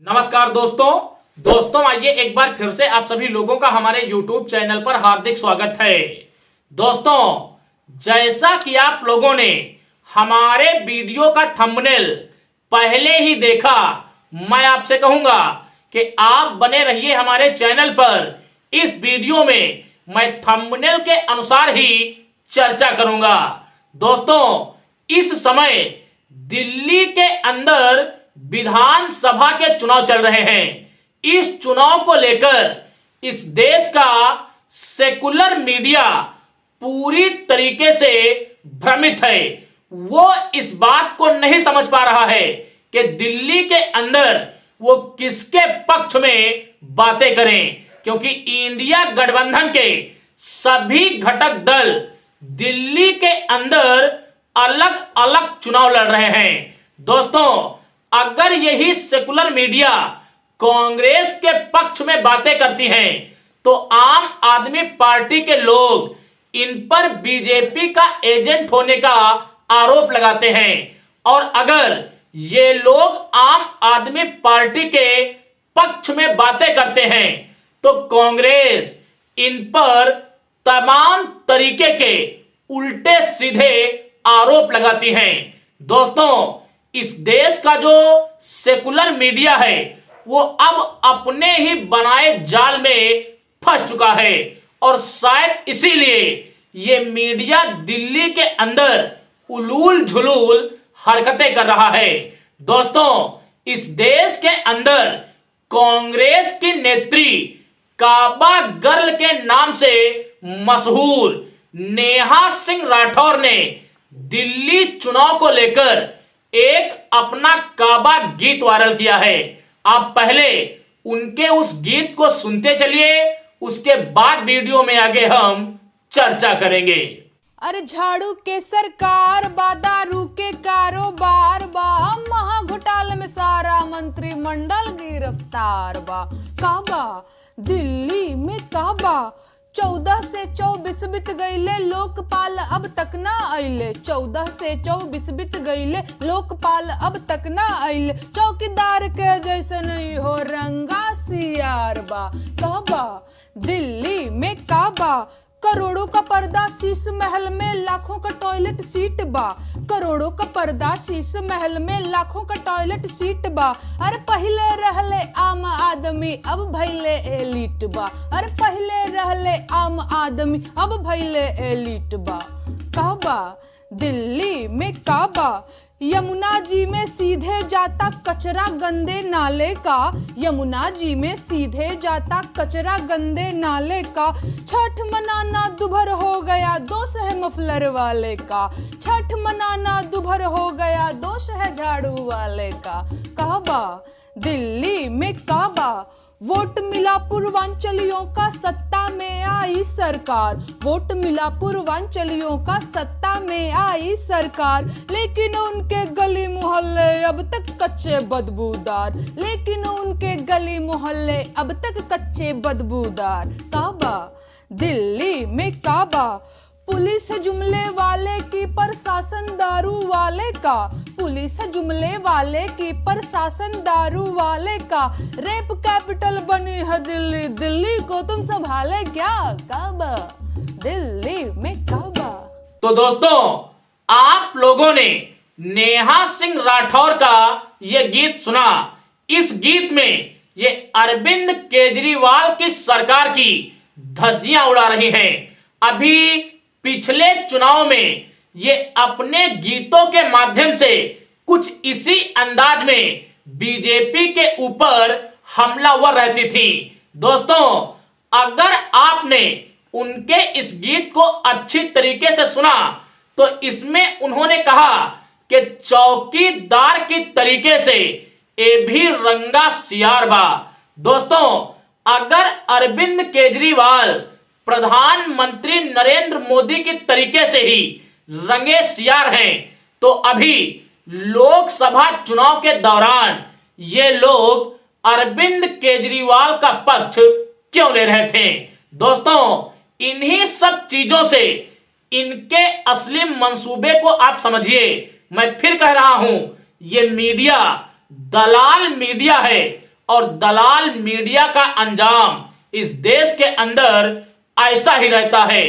नमस्कार दोस्तों आइए एक बार फिर से आप सभी लोगों का हमारे YouTube चैनल पर हार्दिक स्वागत है। दोस्तों, जैसा कि आप लोगों ने हमारे वीडियो का थंबनेल पहले ही देखा, मैं आपसे कहूंगा कि आप बने रहिए हमारे चैनल पर। इस वीडियो में मैं थंबनेल के अनुसार ही चर्चा करूंगा। दोस्तों, इस समय दिल्ली के अंदर विधानसभा के चुनाव चल रहे हैं। इस चुनाव को लेकर इस देश का सेकुलर मीडिया पूरी तरीके से भ्रमित है। वो इस बात को नहीं समझ पा रहा है कि दिल्ली के अंदर वो किसके पक्ष में बातें करें, क्योंकि इंडिया गठबंधन के सभी घटक दल दिल्ली के अंदर अलग अलग चुनाव लड़ रहे हैं। दोस्तों, अगर यही सेकुलर मीडिया कांग्रेस के पक्ष में बातें करती हैं तो आम आदमी पार्टी के लोग इन पर बीजेपी का एजेंट होने का आरोप लगाते हैं। और अगर ये लोग आम आदमी पार्टी के पक्ष में बातें करते हैं तो कांग्रेस इन पर तमाम तरीके के उल्टे सीधे आरोप लगाती है। दोस्तों, इस देश का जो सेकुलर मीडिया है वो अब अपने ही बनाए जाल में फंस चुका है और शायद इसीलिए ये मीडिया दिल्ली के अंदर उलूल झुलूल हरकतें कर रहा है। दोस्तों, इस देश के अंदर कांग्रेस की नेत्री काबा गर्ल के नाम से मशहूर नेहा सिंह राठौर ने दिल्ली चुनाव को लेकर एक अपना काबा गीत वायरल किया है। आप पहले उनके उस गीत को सुनते चलिए, उसके बाद वीडियो में आगे हम चर्चा करेंगे। अरे झाड़ू के सरकार बा, दारू के कारोबार बा, महा घोटाले में सारा मंत्रिमंडल गिरफ्तार बा। काबा दिल्ली में काबा 14 से 24 बीत गईले, लोकपाल अब तक ना आइले। 14 से 24 बीत गईले, लोकपाल अब तक ना आइले। चौकीदार के जैसे नहीं हो रंगा सियार बा। काबा दिल्ली में काबा करोड़ों का पर्दा शीश महल में, लाखों का टॉयलेट सीट बा। करोड़ों का पर्दा शीश महल में, लाखों का टॉयलेट सीट बा। अरे पहले रहले आम आदमी अब भइले एलिट बा। अरे पहले रहले आम आदमी अब भइले एलिट बा। काबा दिल्ली में काबा यमुना जी में सीधे जाता कचरा गंदे नाले का। यमुना जी में सीधे जाता कचरा गंदे नाले का। छठ मनाना दुभर हो गया, दोष है मफलर वाले का। छठ मनाना दुभर हो गया, दोष है झाड़ू वाले का। काबा दिल्ली में काबा वोट मिला पूर्वांचलियों का, सत्ता में आई सरकार। वोट मिला पूर्वांचलियों का, सत्ता में आई सरकार। लेकिन उनके गली मोहल्ले अब तक कच्चे बदबूदार। लेकिन उनके गली मोहल्ले अब तक कच्चे बदबूदार। काबा दिल्ली में काबा पुलिस जुमले वाले की प्रशासन दारू वाले का। पुलिस जुमले वाले की प्रशासन दारू वाले का। रेप कैपिटल बनी है दिल्ली, दिल्ली को तुम संभाले क्या। काबा दिल्ली में काबा। तो दोस्तों, आप लोगों ने नेहा सिंह राठौर का यह गीत सुना। इस गीत में ये अरविंद केजरीवाल की सरकार की धज्जियां उड़ा रही हैं। अभी पिछले चुनाव में ये अपने गीतों के माध्यम से कुछ इसी अंदाज में बीजेपी के ऊपर हमलावर रहती थी। दोस्तों, अगर आपने उनके इस गीत को अच्छी तरीके से सुना तो इसमें उन्होंने कहा कि चौकीदार की तरीके से ये भी रंगा सियार बा। दोस्तों, अगर अरविंद केजरीवाल प्रधानमंत्री नरेंद्र मोदी की तरीके से ही रंगे सियार हैं तो अभी लोकसभा चुनाव के दौरान ये लोग अरविंद केजरीवाल का पक्ष क्यों ले रहे थे। दोस्तों, इन्हीं सब चीजों से इनके असली मंसूबे को आप समझिए। मैं फिर कह रहा हूं, ये मीडिया दलाल मीडिया है और दलाल मीडिया का अंजाम इस देश के अंदर ऐसा ही रहता है।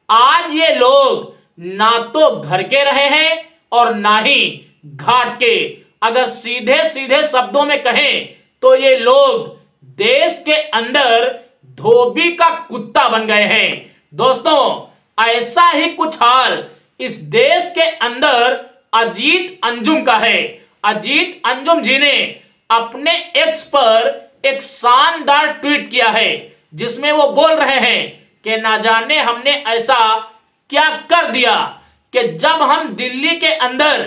आज ये लोग ना तो घर के रहे हैं और ना ही घाट के। अगर सीधे सीधे शब्दों में कहें तो ये लोग देश के अंदर धोबी का कुत्ता बन गए हैं। दोस्तों, ऐसा ही कुछ हाल इस देश के अंदर अजीत अंजुम का है। अजीत अंजुम जी ने अपने एक्स पर एक शानदार ट्वीट किया है, जिसमें वो बोल रहे हैं कि ना जाने हमने ऐसा क्या कर दिया कि जब हम दिल्ली के अंदर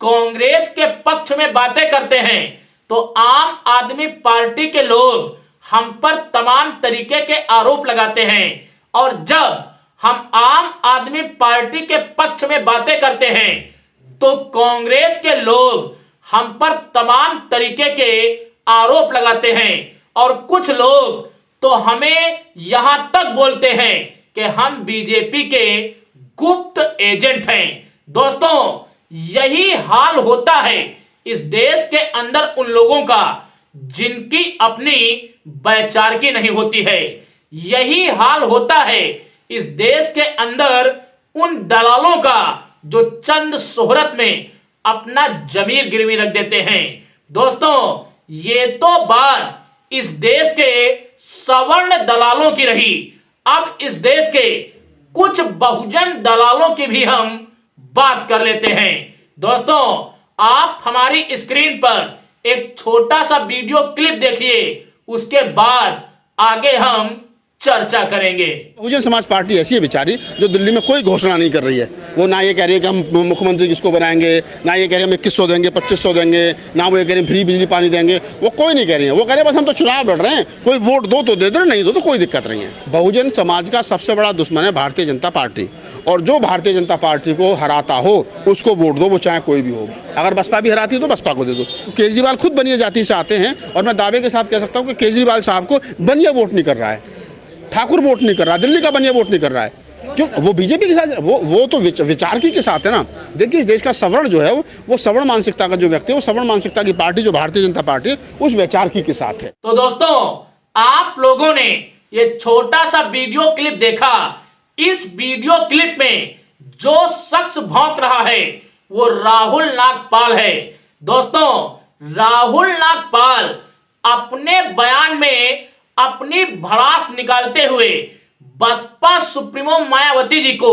कांग्रेस के पक्ष में बातें करते हैं तो आम आदमी पार्टी के लोग हम पर तमाम तरीके के आरोप लगाते हैं, और जब हम आम आदमी पार्टी के पक्ष में बातें करते हैं तो कांग्रेस के लोग हम पर तमाम तरीके के आरोप लगाते हैं। और कुछ लोग तो हमें यहां तक बोलते हैं कि हम बीजेपी के गुप्त एजेंट हैं। दोस्तों, यही हाल होता है इस देश के अंदर उन लोगों का जिनकी अपनी वैचारिकी नहीं होती है। यही हाल होता है इस देश के अंदर उन दलालों का जो चंद शोहरत में अपना जमीर गिरवी रख देते हैं। दोस्तों, ये तो बात इस देश के सवर्ण दलालों की रही। अब इस देश के कुछ बहुजन दलालों की भी हम बात कर लेते हैं। दोस्तों, आप हमारी स्क्रीन पर एक छोटा सा वीडियो क्लिप देखिए, उसके बाद आगे हम चर्चा करेंगे। बहुजन समाज पार्टी ऐसी है बेचारी जो दिल्ली में कोई घोषणा नहीं कर रही है। वो ना ये कह रही है कि हम मुख्यमंत्री किसको बनाएंगे, ना ये कह रही है हम 2100 देंगे, 2500 देंगे, ना वो ये कह रही है फ्री बिजली पानी देंगे। वो कोई नहीं कह रही है। वो कह रहे हैं बस हम तो चुनाव लड़ रहे हैं, कोई वोट दो तो दे दो, नहीं दो तो कोई दिक्कत नहीं है। बहुजन समाज का सबसे बड़ा दुश्मन है भारतीय जनता पार्टी, और जो भारतीय जनता पार्टी को हराता हो उसको वोट दो, वो चाहे कोई भी हो। अगर बसपा भी हराती है तो बसपा को दे दो। केजरीवाल खुद बनिया जाति से आते हैं, और मैं दावे के साथ कह सकता हूँ कि केजरीवाल साहब को बनिया वोट नहीं कर रहा है, ठाकुर वोट नहीं कर रहा, दिल्ली का बनिया वोट नहीं कर रहा है। क्यों? वो बीजेपी के साथ, वो तो विचारकी के साथ है ना। देखिए, इस देश का सवर्ण जो है वो सवर्ण मानसिकता का जो व्यक्ति है, वो सवर्ण मानसिकता की पार्टी जो भारतीय जनता पार्टी है, उस विचारकी के साथ है। तो दोस्तों, आप लोगों ने ये छोटा सा वीडियो क्लिप देखा। इस वीडियो क्लिप में जो शख्स भौंक रहा है वो राहुल नागपाल है। दोस्तों, राहुल नागपाल अपने बयान में अपनी भड़ास निकालते हुए बसपा सुप्रीमो मायावती जी को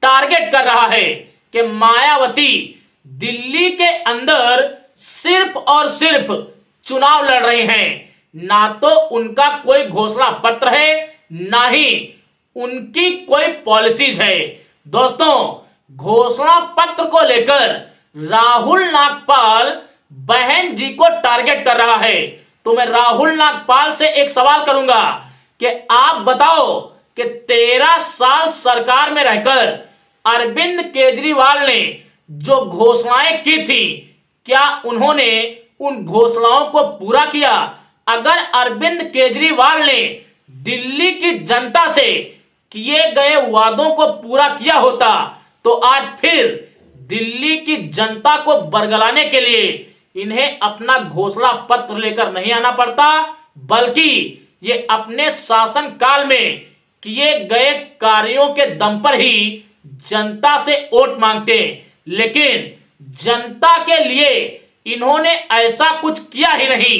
टारगेट कर रहा है कि मायावती दिल्ली के अंदर सिर्फ और सिर्फ चुनाव लड़ रहे हैं। ना तो उनका कोई घोषणा पत्र है, ना ही उनकी कोई पॉलिसीज है। दोस्तों, घोषणा पत्र को लेकर राहुल नागपाल बहन जी को टारगेट कर रहा है। तो मैं राहुल नागपाल से एक सवाल करूंगा कि आप बताओ कि 13 साल सरकार में रहकर अरविंद केजरीवाल ने जो घोषणाएं की थी, क्या उन्होंने उन घोषणाओं को पूरा किया? अगर अरविंद केजरीवाल ने दिल्ली की जनता से किए गए वादों को पूरा किया होता तो आज फिर दिल्ली की जनता को बरगलाने के लिए इन्हें अपना घोषणा पत्र लेकर नहीं आना पड़ता, बल्कि ये अपने शासन काल में किए गए कार्यों के दम पर ही जनता से वोट मांगते। लेकिन जनता के लिए इन्होंने ऐसा कुछ किया ही नहीं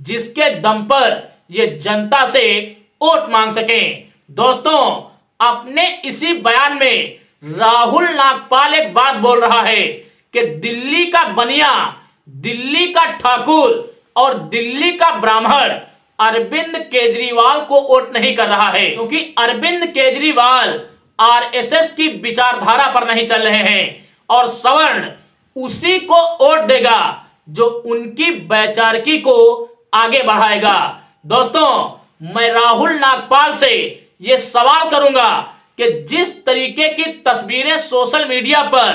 जिसके दम पर ये जनता से वोट मांग सकें। दोस्तों, अपने इसी बयान में राहुल नागपाल एक बात बोल रहा है कि दिल्ली का बनिया, दिल्ली का ठाकुर और दिल्ली का ब्राह्मण अरविंद केजरीवाल को वोट नहीं कर रहा है, क्योंकि अरविंद केजरीवाल आरएसएस की विचारधारा पर नहीं चल रहे हैं और सवर्ण उसी को वोट देगा जो उनकी वैचारिकी को आगे बढ़ाएगा। दोस्तों, मैं राहुल नागपाल से यह सवाल करूंगा कि जिस तरीके की तस्वीरें सोशल मीडिया पर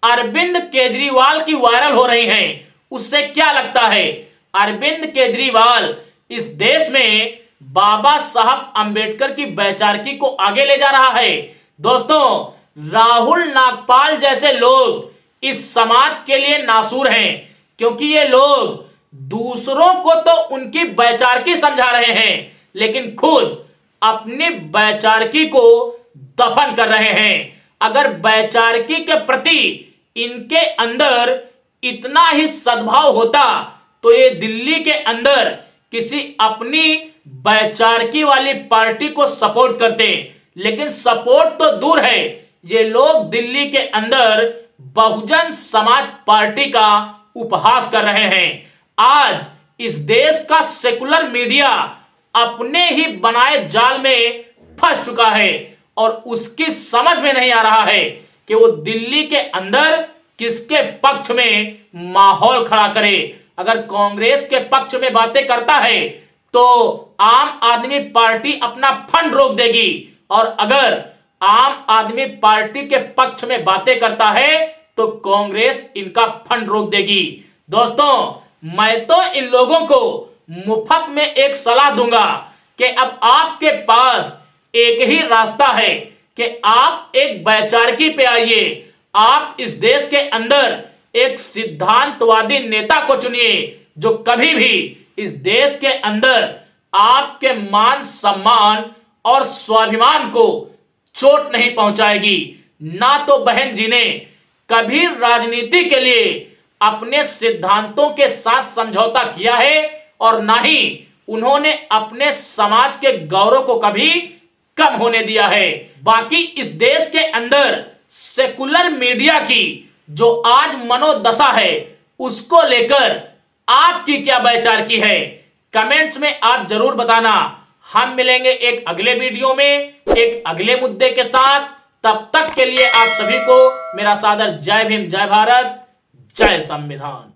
अरविंद केजरीवाल की वायरल हो रही हैं, उससे क्या लगता है अरविंद केजरीवाल इस देश में बाबा साहब अंबेडकर की वैचारिकी को आगे ले जा रहा है? दोस्तों, राहुल नागपाल जैसे लोग इस समाज के लिए नासूर हैं, क्योंकि ये लोग दूसरों को तो उनकी वैचारिकी समझा रहे हैं, लेकिन खुद अपनी वैचारिकी को दफन कर रहे हैं। अगर वैचारिकी के प्रति इनके अंदर इतना ही सद्भाव होता तो ये दिल्ली के अंदर किसी अपनी वैचारिकी वाली पार्टी को सपोर्ट करते। लेकिन सपोर्ट तो दूर है, ये लोग दिल्ली के अंदर बहुजन समाज पार्टी का उपहास कर रहे हैं। आज इस देश का सेकुलर मीडिया अपने ही बनाए जाल में फंस चुका है और उसकी समझ में नहीं आ रहा है कि वो दिल्ली के अंदर किसके पक्ष में माहौल खड़ा करे। अगर कांग्रेस के पक्ष में बातें करता है तो आम आदमी पार्टी अपना फंड रोक देगी, और अगर आम आदमी पार्टी के पक्ष में बातें करता है तो कांग्रेस इनका फंड रोक देगी। दोस्तों, मैं तो इन लोगों को मुफ्त में एक सलाह दूंगा कि अब आपके पास एक ही रास्ता है कि आप एक वैचारिकी पे आइए। आप इस देश के अंदर एक सिद्धांतवादी नेता को चुनिए जो कभी भी इस देश के अंदर आपके मान सम्मान और स्वाभिमान को चोट नहीं पहुंचाएगी। ना तो बहन जी ने कभी राजनीति के लिए अपने सिद्धांतों के साथ समझौता किया है और ना ही उन्होंने अपने समाज के गौरव को कभी कम होने दिया है। बाकी इस देश के अंदर सेकुलर मीडिया की जो आज मनोदशा है उसको लेकर आपकी क्या वैचारिकी है, कमेंट्स में आप जरूर बताना। हम मिलेंगे एक अगले वीडियो में एक अगले मुद्दे के साथ। तब तक के लिए आप सभी को मेरा सादर जय भीम, जय भारत, जय संविधान।